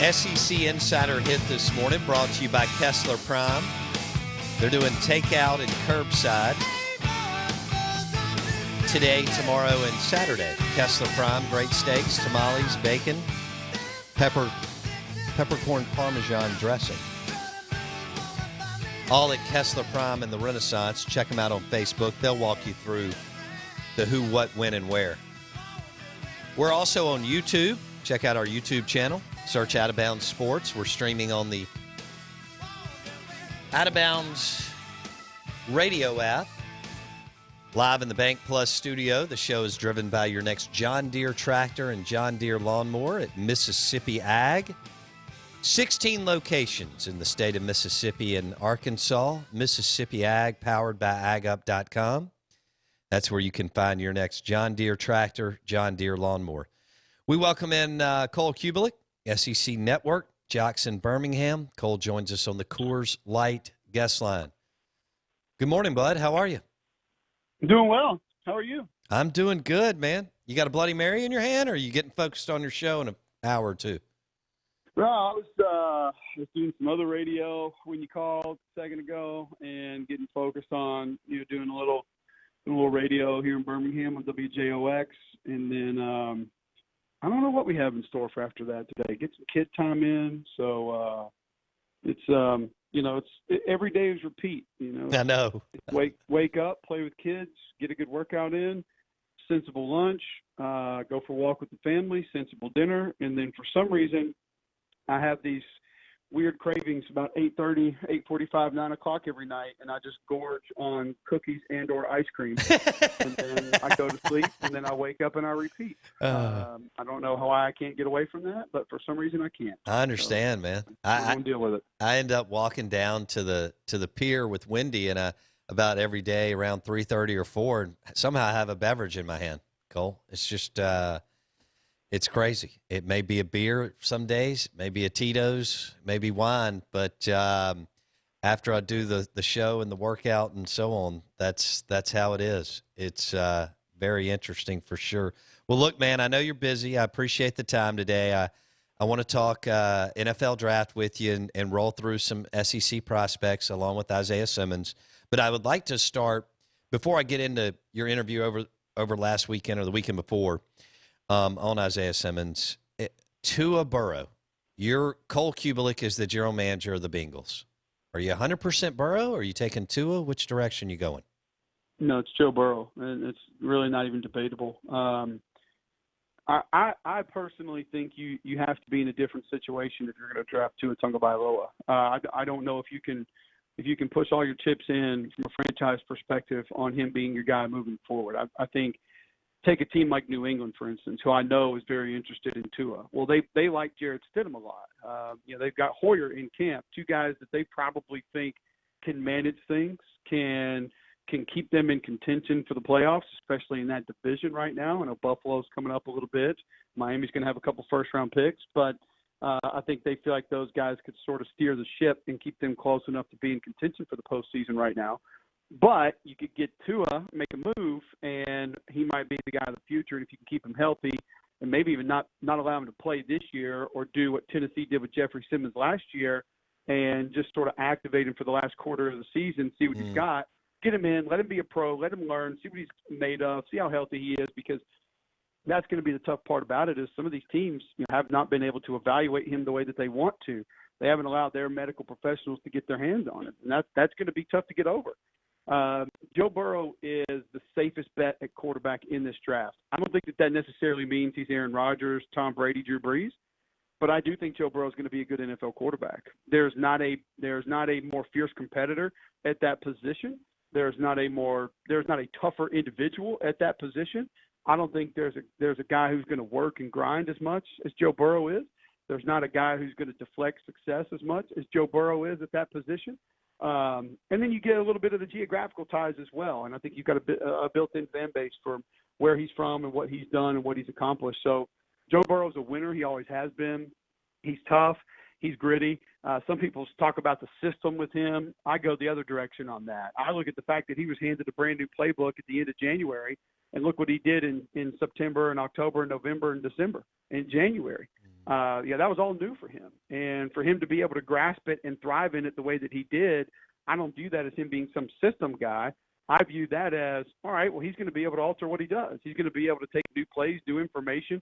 SEC Insider Hit this morning brought to you by Kessler Prime. They're doing takeout and curbside today, tomorrow, and Saturday. Kessler Prime, great steaks, tamales, bacon, peppercorn Parmesan dressing. All at Kessler Prime and the Renaissance. Check them out on Facebook. They'll walk you through the who, what, when, and where. We're also on YouTube. Check out our YouTube channel. Search Out of Bounds Sports. We're streaming on the Out of Bounds radio app. Live in the Bank Plus studio. The show is driven by your next John Deere tractor and John Deere lawnmower at Mississippi Ag. 16 locations in the state of Mississippi and Arkansas. Mississippi Ag, powered by agup.com. That's where you can find your next John Deere tractor, John Deere lawnmower. We welcome in Cole Cubelic, SEC Network, Jackson, Birmingham. Cole joins us on the Coors Light guest line. Good morning, bud. How are you? Doing well. How are you? I'm doing good, man. You got a Bloody Mary in your hand, or are you getting focused on your show in an hour or two? Well, I was doing some other radio when you called a second ago, and getting focused on doing a little radio here in Birmingham on WJOX, and then I don't know what we have in store for after that today. Get some kid time in, so it's every day is repeat. I know. Wake up, play with kids, get a good workout in, sensible lunch, go for a walk with the family, sensible dinner, and then for some reason I have these weird cravings about 8:30, 8:45, 9 o'clock every night, and I just gorge on cookies and or ice cream. And then I go to sleep, and then I wake up and I repeat. I don't know how I can't get away from that, but for some reason I can't. I understand, man. I deal with it. I end up walking down to the pier with Wendy, and about every day around 3:30 or 4, and somehow I have a beverage in my hand, Cole. It's just it's crazy. It may be a beer some days, maybe a Tito's, maybe wine, but after I do the show and the workout and so on, that's how it is. It's very interesting for sure. Well, look, man, I know you're busy. I appreciate the time today. I want to talk NFL draft with you and roll through some SEC prospects along with Isiah Simmons. But I would like to start, before I get into your interview over last weekend or the weekend before, on Isiah Simmons, Tua Burrow. Your Cole Cubelic is the general manager of the Bengals. Are you 100% Burrow, or are you taking Tua? Which direction you going? No, it's Joe Burrow, and it's really not even debatable. I personally think you have to be in a different situation if you're going to draft Tua Tagovailoa. I don't know if you can push all your chips in from a franchise perspective on him being your guy moving forward. I think. Take a team like New England, for instance, who I know is very interested in Tua. Well, they like Jarrett Stidham a lot. They've got Hoyer in camp, two guys that they probably think can manage things, can keep them in contention for the playoffs, especially in that division right now. I know Buffalo's coming up a little bit. Miami's going to have a couple first-round picks, but I think they feel like those guys could sort of steer the ship and keep them close enough to be in contention for the postseason right now. But you could get Tua, make a move, and he might be the guy of the future. And if you can keep him healthy and maybe even not allow him to play this year, or do what Tennessee did with Jeffrey Simmons last year and just sort of activate him for the last quarter of the season, see what he's got, get him in, let him be a pro, let him learn, see what he's made of, see how healthy he is, because that's going to be the tough part about it is some of these teams have not been able to evaluate him the way that they want to. They haven't allowed their medical professionals to get their hands on it, and that's going to be tough to get over. Joe Burrow is the safest bet at quarterback in this draft. I don't think that necessarily means he's Aaron Rodgers, Tom Brady, Drew Brees, but I do think Joe Burrow is going to be a good NFL quarterback. There's not a more fierce competitor at that position. There's not a tougher individual at that position. I don't think there's a guy who's going to work and grind as much as Joe Burrow is. There's not a guy who's going to deflect success as much as Joe Burrow is at that position. And then you get a little bit of the geographical ties as well. And I think you've got a built-in fan base for where he's from and what he's done and what he's accomplished. So Joe Burrow's a winner. He always has been. He's tough. He's gritty. Some people talk about the system with him. I go the other direction on that. I look at the fact that he was handed a brand-new playbook at the end of January, and look what he did in September and October and November and December and January. that was all new for him. And for him to be able to grasp it and thrive in it the way that he did, I don't view that as him being some system guy. I view that as, all right, well, he's going to be able to alter what he does. He's going to be able to take new plays, new information,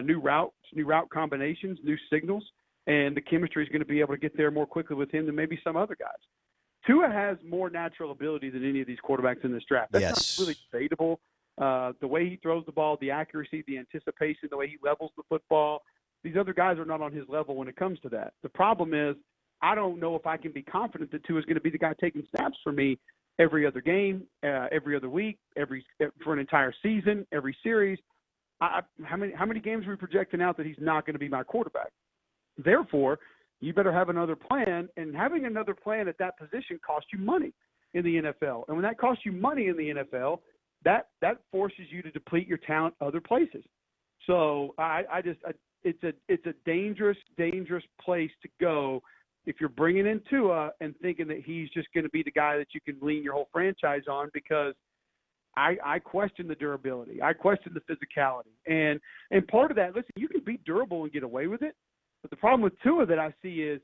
new routes, new route combinations, new signals, and the chemistry is going to be able to get there more quickly with him than maybe some other guys. Tua has more natural ability than any of these quarterbacks in this draft. That's not really debatable. The way he throws the ball, the accuracy, the anticipation, the way he levels the football, these other guys are not on his level when it comes to that. The problem is I don't know if I can be confident that Tua is going to be the guy taking snaps for me every other game, every other week, for an entire season, every series. How many games are we projecting out that he's not going to be my quarterback? Therefore, you better have another plan, and having another plan at that position costs you money in the NFL. And when that costs you money in the NFL, that forces you to deplete your talent other places. So it's a dangerous place to go if you're bringing in Tua and thinking that he's just going to be the guy that you can lean your whole franchise on, because I question the durability. I question the physicality. And part of that, listen, you can be durable and get away with it. But the problem with Tua that I see is,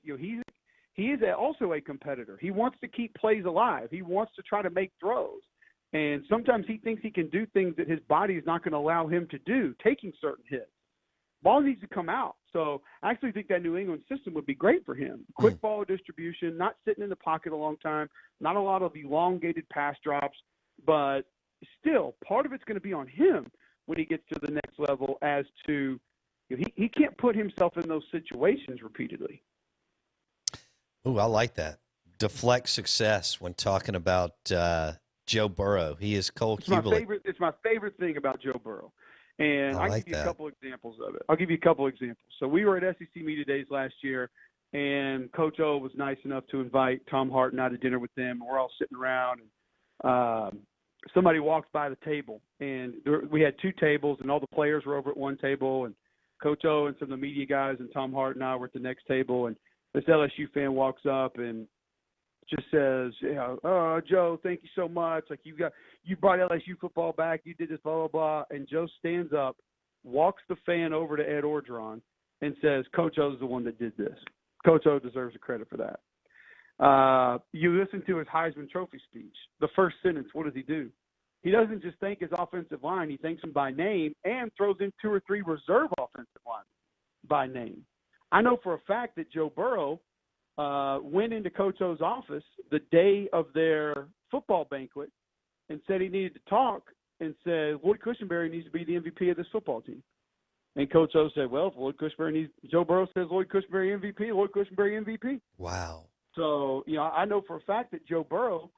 he is also a competitor. He wants to keep plays alive. He wants to try to make throws. And sometimes he thinks he can do things that his body is not going to allow him to do, taking certain hits. Ball needs to come out. So I actually think that New England system would be great for him. Quick ball distribution, not sitting in the pocket a long time, not a lot of elongated pass drops, but still part of it's going to be on him when he gets to the next level as to he can't put himself in those situations repeatedly. Ooh, I like that. Deflect success when talking about Joe Burrow. He is Cole Cubelic. It's my favorite thing about Joe Burrow. And I'll give you a couple examples of it. So we were at SEC Media Days last year, and Coach O was nice enough to invite Tom Hart and I to dinner with them. And we're all sitting around, and somebody walked by the table. And we had two tables, and all the players were over at one table, and Coach O and some of the media guys and Tom Hart and I were at the next table. And this LSU fan walks up and just says, "Oh, Joe, thank you so much. Like you brought LSU football back. You did this, blah, blah, blah." And Joe stands up, walks the fan over to Ed Orgeron, and says, "Coach O's the one that did this. Coach O deserves the credit for that." You listen to his Heisman Trophy speech. The first sentence, what does he do? He doesn't just thank his offensive line. He thanks them by name and throws in 2 or 3 reserve offensive linemen by name. I know for a fact that Joe Burrow went into Coach O's office the day of their football banquet and said he needed to talk, and said Lloyd Cushenberry needs to be the MVP of this football team. And Coach O said, "Well, if Joe Burrow says Lloyd Cushenberry MVP, Lloyd Cushenberry MVP." Wow. So, I know for a fact that Joe Burrow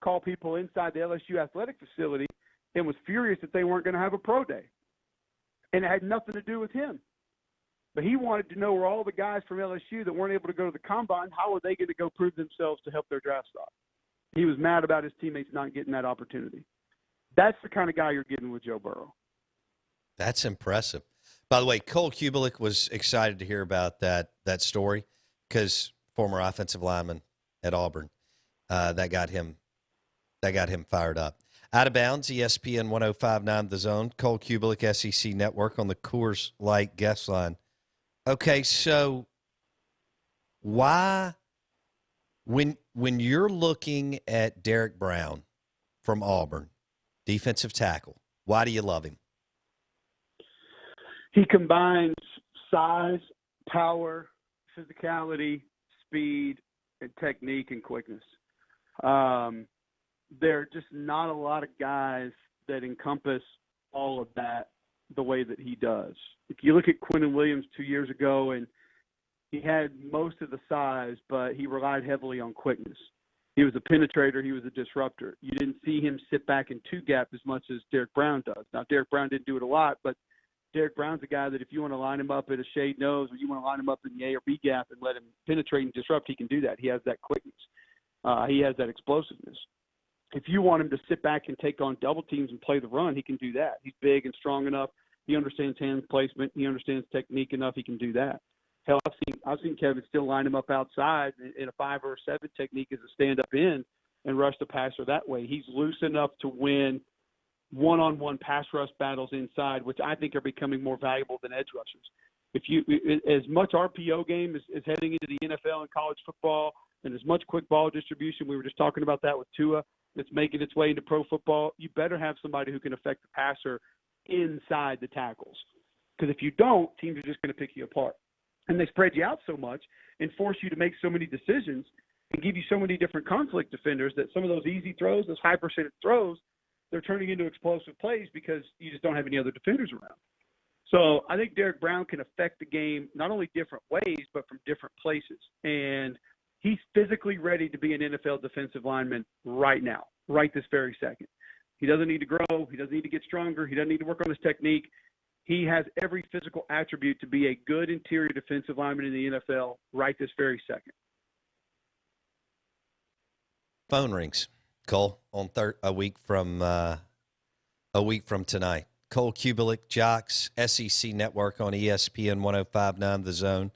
called people inside the LSU athletic facility and was furious that they weren't going to have a pro day. And it had nothing to do with him. But he wanted to know, were all the guys from LSU that weren't able to go to the combine, how are they going to go prove themselves to help their draft stock? He was mad about his teammates not getting that opportunity. That's the kind of guy you're getting with Joe Burrow. That's impressive. By the way, Cole Cubelic was excited to hear about that story, because former offensive lineman at Auburn, that got him fired up. Out of Bounds, ESPN 105.9 The Zone, Cole Cubelic, SEC Network on the Coors Light guest line. Okay, so why, when you're looking at Derek Brown from Auburn, defensive tackle, why do you love him? He combines size, power, physicality, speed, and technique and quickness. There are just not a lot of guys that encompass all of that the way that he does. If you look at Quinnen Williams 2 years ago, and he had most of the size, but he relied heavily on quickness. He was a penetrator. He was a disruptor. You didn't see him sit back in two gap as much as Derek Brown does. Now, Derek Brown didn't do it a lot, but Derek Brown's a guy that if you want to line him up at a shade nose, or you want to line him up in the A or B gap and let him penetrate and disrupt, he can do that. He has that quickness. He has that explosiveness. If you want him to sit back and take on double teams and play the run, he can do that. He's big and strong enough. He understands hand placement. He understands technique enough. He can do that. Hell, I've seen Kevin still line him up outside in a 5 or a 7 technique as a stand-up end and rush the passer that way. He's loose enough to win one-on-one pass rush battles inside, which I think are becoming more valuable than edge rushers. If you as much RPO game is heading into the NFL and college football, and as much quick ball distribution, we were just talking about that with Tua, that's making its way into pro football, you better have somebody who can affect the passer inside the tackles. Because if you don't, teams are just going to pick you apart. And they spread you out so much and force you to make so many decisions and give you so many different conflict defenders that some of those easy throws, those high percentage throws, they're turning into explosive plays because you just don't have any other defenders around. So I think Derek Brown can affect the game not only different ways, but from different places. And he's physically ready to be an NFL defensive lineman right now, right this very second. He doesn't need to grow. He doesn't need to get stronger. He doesn't need to work on his technique. He has every physical attribute to be a good interior defensive lineman in the NFL right this very second. Phone rings, Cole, on a week from tonight. Cole Cubelic, Jocks, SEC Network on ESPN 105.9 The Zone.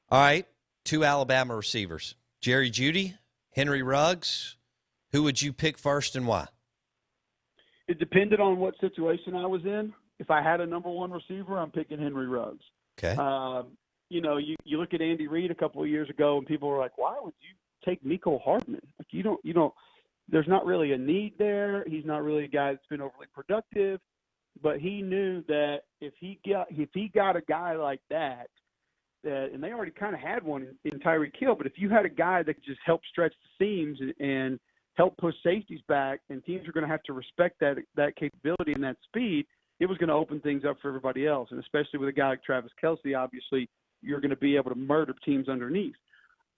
All right, 2 Alabama receivers, Jerry Jeudy, Henry Ruggs. Who would you pick first and why? It depended on what situation I was in. If I had a number one receiver, I'm picking Henry Ruggs. Okay. You look at Andy Reid a couple of years ago, and people were like, "Why would you take Mecole Hardman? Like, you don't. There's not really a need there. He's not really a guy that's been overly productive." But he knew that if he got a guy like that, and they already kind of had one in Tyreek Hill, but if you had a guy that could just help stretch the seams and help push safeties back, and teams are going to have to respect that capability and that speed, it was going to open things up for everybody else. And especially with a guy like Travis Kelce, obviously you're going to be able to murder teams underneath.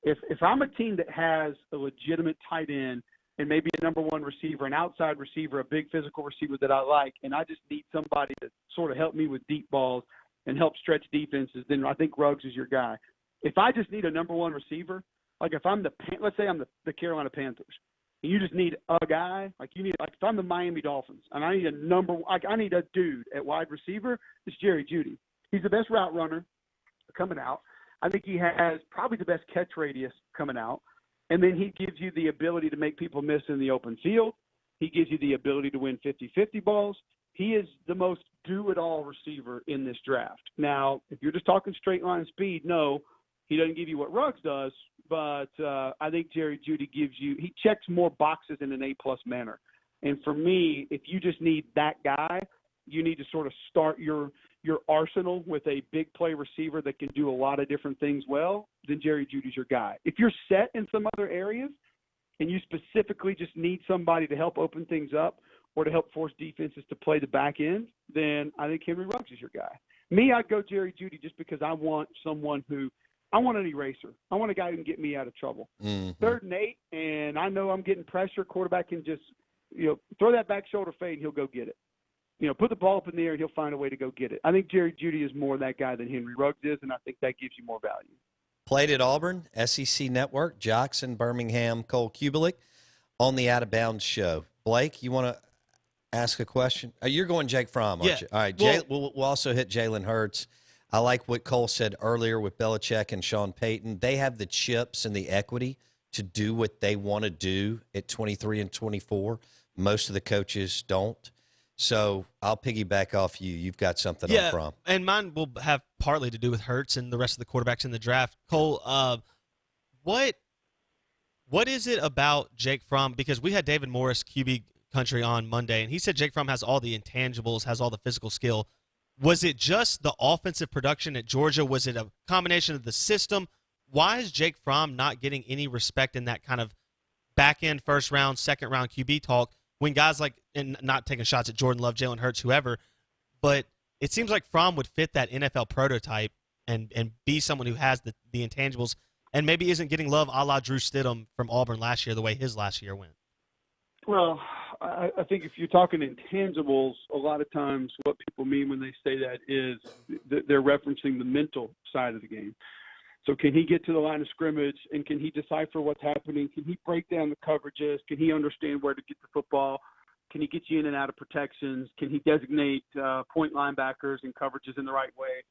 If I'm a team that has a legitimate tight end and maybe a number one receiver, an outside receiver, a big physical receiver that I like, and I just need somebody to sort of help me with deep balls and help stretch defenses, then I think Ruggs is your guy. If I just need a number one receiver, like if I'm let's say I'm the Carolina Panthers, and you just need a guy, like if I'm the Miami Dolphins, and I need I need a dude at wide receiver, it's Jerry Jeudy. He's the best route runner coming out. I think he has probably the best catch radius coming out. And then he gives you the ability to make people miss in the open field. He gives you the ability to win 50-50 balls. He is the most do-it-all receiver in this draft. Now, if you're just talking straight line speed, no, he doesn't give you what Ruggs does, but I think Jerry Jeudy he checks more boxes in an A-plus manner. And for me, if you just need that guy, you need to sort of start your arsenal with a big play receiver that can do a lot of different things well, then Jerry Jeudy's your guy. If you're set in some other areas and you specifically just need somebody to help open things up or to help force defenses to play the back end, then I think Henry Ruggs is your guy. Me, I'd go Jerry Jeudy just because I want an eraser. I want a guy who can get me out of trouble. Mm-hmm. 3rd and 8, and I know I'm getting pressure. Quarterback can just, throw that back shoulder fade and he'll go get it. Put the ball up in the air and he'll find a way to go get it. I think Jerry Jeudy is more that guy than Henry Ruggs is, and I think that gives you more value. Played at Auburn, SEC Network, Jackson, Birmingham, Cole Cubelic on the Out of Bounds show. Blake, you want to ask a question? You're going Jake Fromm, aren't you? All right, we'll also hit Jalen Hurts. I like what Cole said earlier with Belichick and Sean Payton. They have the chips and the equity to do what they want to do at 23 and 24. Most of the coaches don't. So I'll piggyback off you. You've got something on Fromm. And mine will have partly to do with Hurts and the rest of the quarterbacks in the draft. Cole, what is it about Jake Fromm? Because we had David Morris, QB Country, on Monday, and he said Jake Fromm has all the intangibles, has all the physical skill. Was it just the offensive production at Georgia? Was it a combination of the system? Why is Jake Fromm not getting any respect in that kind of back-end first-round, second-round QB talk when guys like, and not taking shots at Jordan Love, Jalen Hurts, whoever, but it seems like Fromm would fit that NFL prototype and be someone who has the intangibles and maybe isn't getting love a la Drew Stidham from Auburn last year the way his last year went? Well, I think if you're talking intangibles, a lot of times what people mean when they say that is they're referencing the mental side of the game. So can he get to the line of scrimmage, and can he decipher what's happening? Can he break down the coverages? Can he understand where to get the football? Can he get you in and out of protections? Can he designate point linebackers and coverages in the right way?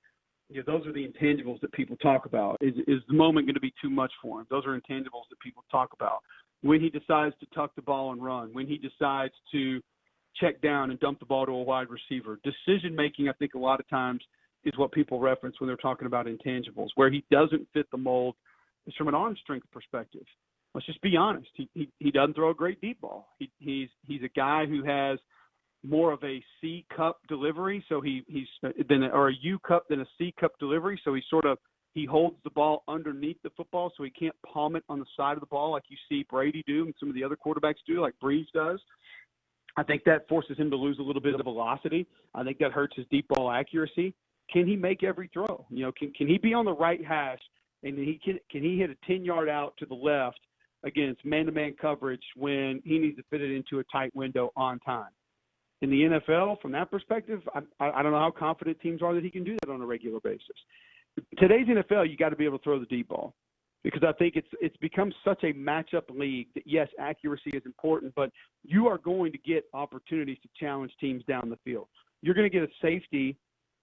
Those are the intangibles that people talk about. Is the moment going to be too much for him? Those are intangibles that people talk about. When he decides to tuck the ball and run, when he decides to check down and dump the ball to a wide receiver. Decision-making, I think a lot of times is what people reference when they're talking about intangibles. Where he doesn't fit the mold is from an arm strength perspective. Let's just be honest. He doesn't throw a great deep ball. He's a guy who has more of a C cup delivery, so or a U cup than a C cup delivery. So he holds the ball underneath the football, so he can't palm it on the side of the ball like you see Brady do and some of the other quarterbacks do, like Breeze does. I think that forces him to lose a little bit of velocity. I think that hurts his deep ball accuracy. Can he make every throw? Can he be on the right hash and can he hit a 10-yard out to the left against man-to-man coverage when he needs to fit it into a tight window on time? In the NFL, from that perspective, I don't know how confident teams are that he can do that on a regular basis. Today's NFL, you got to be able to throw the deep ball because I think it's become such a matchup league that, yes, accuracy is important, but you are going to get opportunities to challenge teams down the field. You're going to get a safety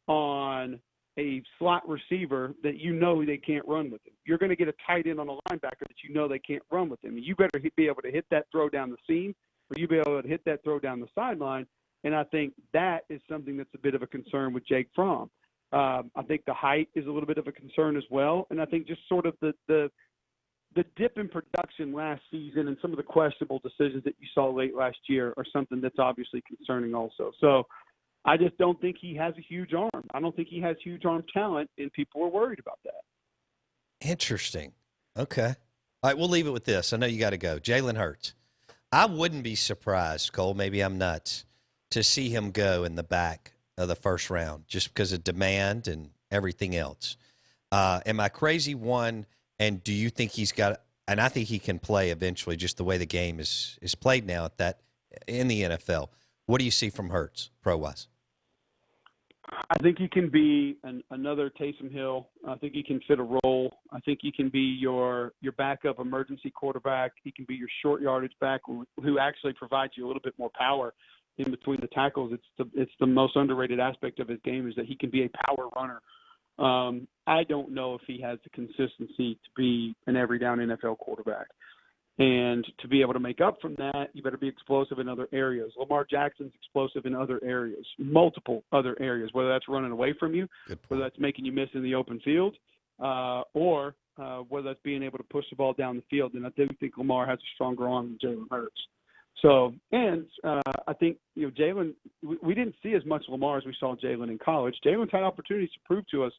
on a slot receiver that they can't run with him. You're going to get a tight end on a linebacker that they can't run with him. You better be able to hit that throw down the seam or you be able to hit that throw down the sideline. And I think that is something that's a bit of a concern with Jake Fromm. I think the height is a little bit of a concern as well. And I think just sort of the dip in production last season and some of the questionable decisions that you saw late last year are something that's obviously concerning also. So I just don't think he has a huge arm. I don't think he has huge arm talent, and people are worried about that. Interesting. Okay. All right, we'll leave it with this. I know you got to go. Jalen Hurts. I wouldn't be surprised, Cole, maybe I'm nuts, to see him go in the back of the first round just because of demand and everything else. Am I crazy, one, and do you think he's got – and I think he can play eventually just the way the game is played now in the NFL. What do you see from Hurts pro-wise? I think he can be another Taysom Hill. I think he can fit a role. I think he can be your backup emergency quarterback. He can be your short yardage back who actually provides you a little bit more power in between the tackles. It's the most underrated aspect of his game is that he can be a power runner. I don't know if he has the consistency to be an every down NFL quarterback. And to be able to make up from that, you better be explosive in other areas. Lamar Jackson's explosive in other areas, multiple other areas, whether that's running away from you, whether that's making you miss in the open field, or whether that's being able to push the ball down the field. And I do think Lamar has a stronger arm than Jalen Hurts. So, and I think, Jalen, we didn't see as much Lamar as we saw Jalen in college. Jalen's had opportunities to prove to us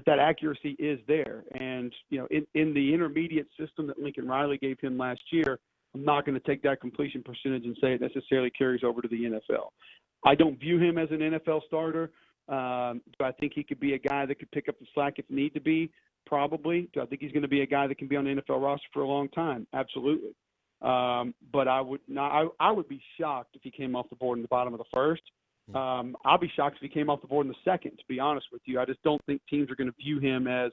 that accuracy is there. And, in the intermediate system that Lincoln Riley gave him last year, I'm not going to take that completion percentage and say it necessarily carries over to the NFL. I don't view him as an NFL starter. Do I think he could be a guy that could pick up the slack if need to be? Probably. Do I think he's going to be a guy that can be on the NFL roster for a long time? Absolutely. But I would be shocked if he came off the board in the bottom of the first. I'll be shocked if he came off the board in the second, to be honest with you. I just don't think teams are going to view him as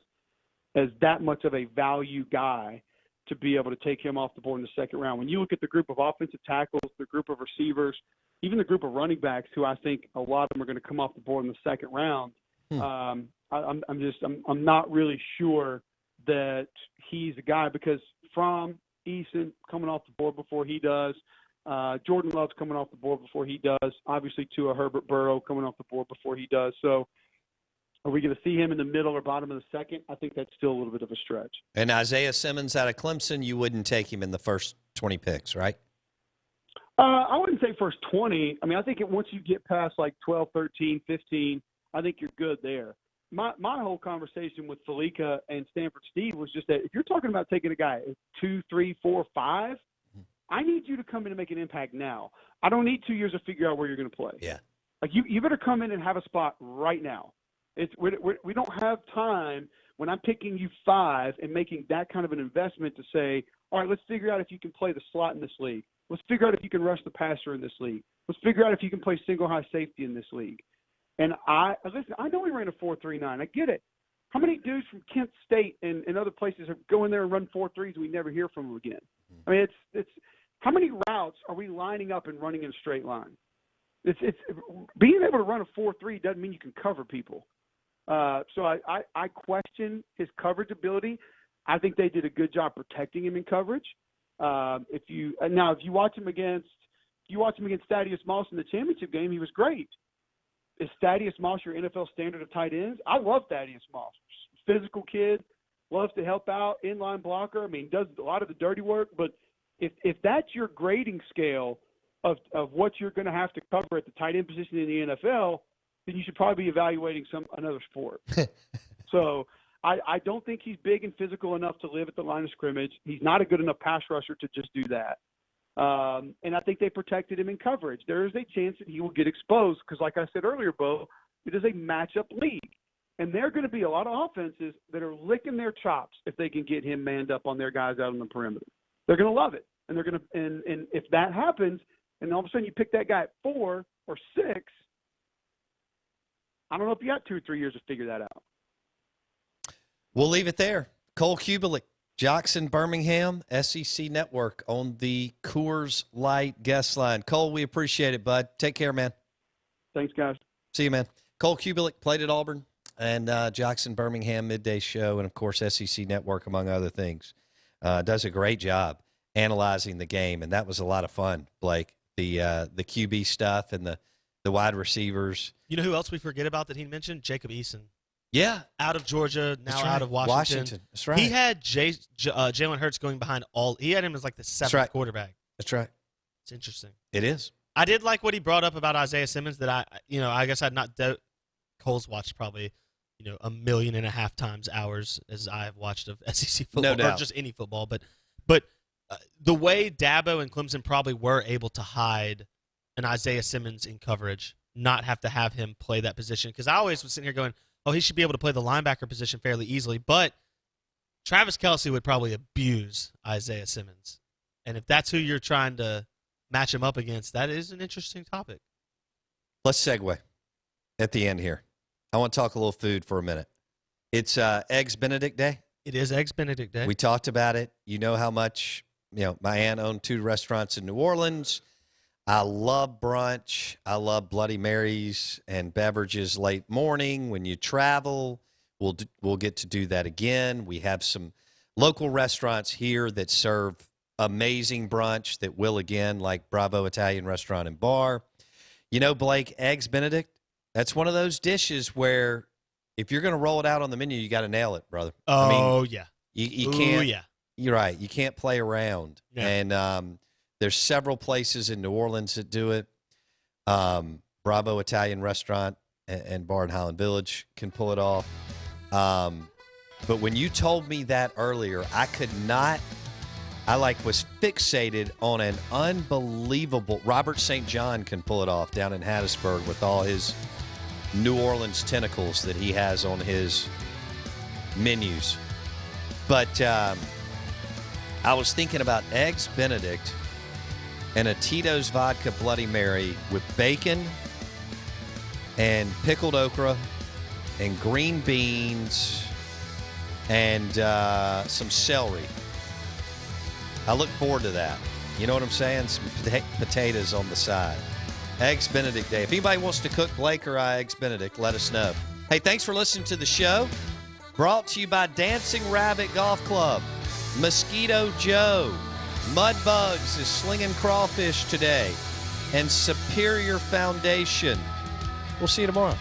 that much of a value guy to be able to take him off the board in the second round. When you look at the group of offensive tackles, the group of receivers, even the group of running backs, who I think a lot of them are going to come off the board in the second round, I'm not really sure that he's a guy because from Eason coming off the board before he does. Jordan Love's coming off the board before he does. Obviously, Tua Herbert Burrow coming off the board before he does. So are we going to see him in the middle or bottom of the second? I think that's still a little bit of a stretch. And Isiah Simmons out of Clemson, you wouldn't take him in the first 20 picks, right? I wouldn't say first 20. I mean, I think once you get past like 12, 13, 15, I think you're good there. My whole conversation with Felica and Stanford Steve was just that if you're talking about taking a guy at 2, 3, 4, 5, I need you to come in and make an impact now. I don't need 2 years to figure out where you're going to play. Yeah. Like you better come in and have a spot right now. We don't have time when I'm picking you 5 and making that kind of an investment to say, all right, let's figure out if you can play the slot in this league. Let's figure out if you can rush the passer in this league. Let's figure out if you can play single high safety in this league. And I know he ran a 4.39. I get it. How many dudes from Kent State and other places are going there and run 4.3s and we never hear from them again? I mean, it's how many routes are we lining up and running in a straight line? It's being able to run a 4.3 doesn't mean you can cover people. So I question his coverage ability. I think they did a good job protecting him in coverage. If you watch him against Thaddeus Moss in the championship game, he was great. is Thaddeus Moss your NFL standard of tight ends? I love Thaddeus Moss. Physical kid, loves to help out, inline blocker. I mean, does a lot of the dirty work. But if that's your grading scale of what you're going to have to cover at the tight end position in the NFL, then you should probably be evaluating another sport. So I don't think he's big and physical enough to live at the line of scrimmage. He's not a good enough pass rusher to just do that. And I think they protected him in coverage. There is a chance that he will get exposed because, like I said earlier, Bo, it is a matchup league. And there are going to be a lot of offenses that are licking their chops if they can get him manned up on their guys out on the perimeter. They're going to love it. And they're going to and if that happens, and all of a sudden you pick that guy at 4 or 6, I don't know if you got 2 or 3 years to figure that out. We'll leave it there. Cole Cubelic, Jackson, Birmingham, SEC Network on the Coors Light guest line. Cole, we appreciate it, bud. Take care, man. Thanks, guys. See you, man. Cole Cubelic played at Auburn and Jackson, Birmingham midday show, and, of course, SEC Network, among other things. Does a great job analyzing the game, and that was a lot of fun, Blake, the QB stuff and the wide receivers. You know who else we forget about that he mentioned? Jacob Eason. Yeah. Out of Georgia, now That's right. out of Washington. That's right. He had Jalen Hurts going behind he had him as like the 7th quarterback. That's right. It's interesting. It is. I did like what he brought up about Isiah Simmons that I guess I'd not Cole's watched probably, 1.5 million times hours as I have watched of SEC football, No doubt. or just any football. But the way Dabo and Clemson probably were able to hide an Isiah Simmons in coverage, not have to have him play that position. Because I always was sitting here going, oh, he should be able to play the linebacker position fairly easily. But Travis Kelce would probably abuse Isiah Simmons. And if that's who you're trying to match him up against, that is an interesting topic. Let's segue at the end here. I want to talk a little food for a minute. It's Eggs Benedict Day. It is Eggs Benedict Day. We talked about it. You know how much, my aunt owned 2 restaurants in New Orleans. I love brunch. I love Bloody Marys and beverages late morning. When you travel, we'll get to do that again. We have some local restaurants here that serve amazing brunch that will again, like Bravo Italian Restaurant and Bar. Blake, Eggs Benedict, that's one of those dishes where if you're going to roll it out on the menu, you got to nail it, brother. Yeah. You can't. Yeah. You're right. You can't play around. Yeah. And there's several places in New Orleans that do it. Bravo Italian Restaurant and Bar in Highland Village can pull it off. But when you told me that earlier, I could not. I was fixated on an unbelievable. Robert St. John can pull it off down in Hattiesburg with all his New Orleans tentacles that he has on his menus. But I was thinking about Eggs Benedict and a Tito's Vodka Bloody Mary with bacon and pickled okra and green beans and some celery. I look forward to that. You know what I'm saying? Some potatoes on the side. Eggs Benedict Day. If anybody wants to cook Blake or I Eggs Benedict, let us know. Hey, thanks for listening to the show. Brought to you by Dancing Rabbit Golf Club, Mosquito Joe, Mudbugs is slinging crawfish today, and Superior Foundation. We'll see you tomorrow.